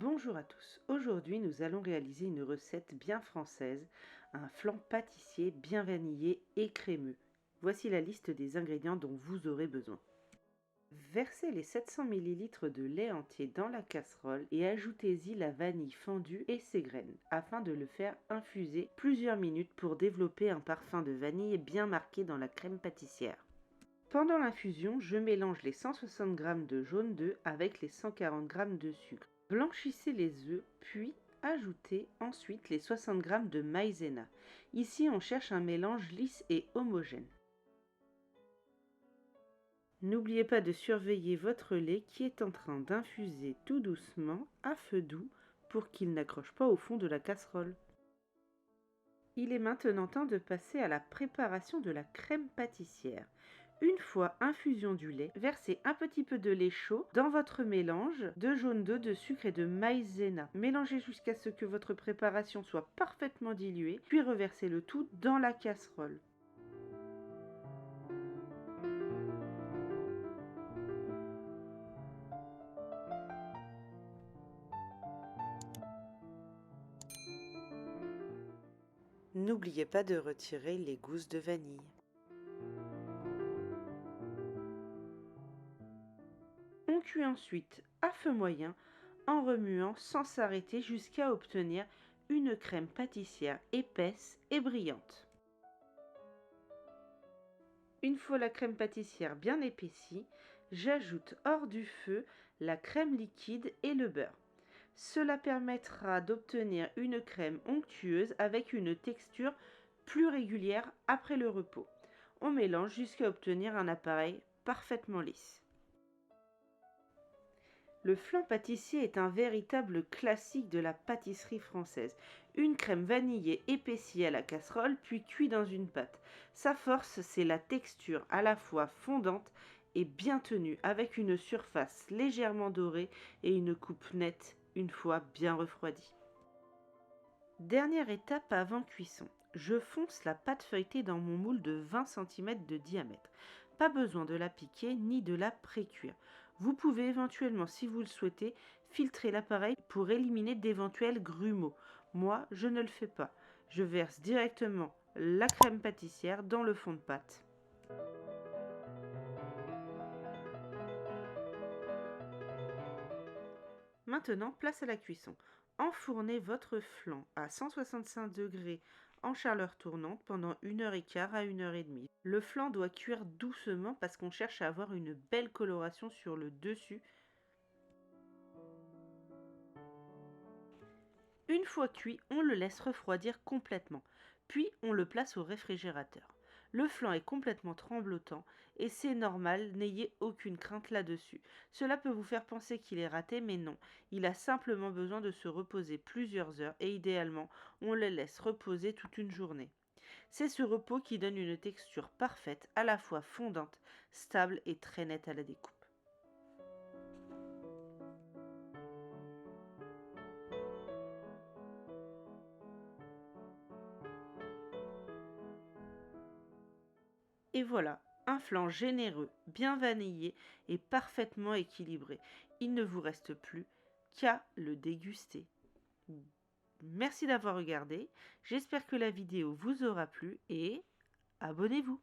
Bonjour à tous, aujourd'hui nous allons réaliser une recette bien française, un flan pâtissier bien vanillé et crémeux. Voici la liste des ingrédients dont vous aurez besoin. Versez les 700 ml de lait entier dans la casserole et ajoutez-y la vanille fondue et ses graines afin de le faire infuser plusieurs minutes pour développer un parfum de vanille bien marqué dans la crème pâtissière. Pendant l'infusion, je mélange les 160 g de jaune d'œuf avec les 140 g de sucre. Blanchissez les œufs, puis ajoutez ensuite les 60 g de maïzena. Ici, on cherche un mélange lisse et homogène. N'oubliez pas de surveiller votre lait qui est en train d'infuser tout doucement à feu doux pour qu'il n'accroche pas au fond de la casserole. Il est maintenant temps de passer à la préparation de la crème pâtissière. Une fois infusion du lait, versez un petit peu de lait chaud dans votre mélange de jaune d'œuf, de sucre et de maïzena. Mélangez jusqu'à ce que votre préparation soit parfaitement diluée, puis reversez le tout dans la casserole. N'oubliez pas de retirer les gousses de vanille. On cuit ensuite à feu moyen en remuant sans s'arrêter jusqu'à obtenir une crème pâtissière épaisse et brillante. Une fois la crème pâtissière bien épaissie, j'ajoute hors du feu la crème liquide et le beurre. Cela permettra d'obtenir une crème onctueuse avec une texture plus régulière après le repos. On mélange jusqu'à obtenir un appareil parfaitement lisse. Le flan pâtissier est un véritable classique de la pâtisserie française. Une crème vanillée épaissie à la casserole, puis cuite dans une pâte. Sa force, c'est la texture à la fois fondante et bien tenue, avec une surface légèrement dorée et une coupe nette une fois bien refroidie. Dernière étape avant cuisson. Je fonce la pâte feuilletée dans mon moule de 20 cm de diamètre. Pas besoin de la piquer ni de la pré-cuire. Vous pouvez éventuellement, si vous le souhaitez, filtrer l'appareil pour éliminer d'éventuels grumeaux. Moi, je ne le fais pas. Je verse directement la crème pâtissière dans le fond de pâte. Maintenant, place à la cuisson. Enfournez votre flan à 165 degrés en chaleur tournante pendant 1h15 à 1h30. Le flan doit cuire doucement parce qu'on cherche à avoir une belle coloration sur le dessus. Une fois cuit, on le laisse refroidir complètement, puis on le place au réfrigérateur. Le flan est complètement tremblotant et c'est normal, n'ayez aucune crainte là-dessus. Cela peut vous faire penser qu'il est raté, mais non. Il a simplement besoin de se reposer plusieurs heures et idéalement, on le laisse reposer toute une journée. C'est ce repos qui donne une texture parfaite, à la fois fondante, stable et très nette à la découpe. Et voilà, un flan généreux, bien vanillé et parfaitement équilibré. Il ne vous reste plus qu'à le déguster. Merci d'avoir regardé, j'espère que la vidéo vous aura plu et abonnez-vous.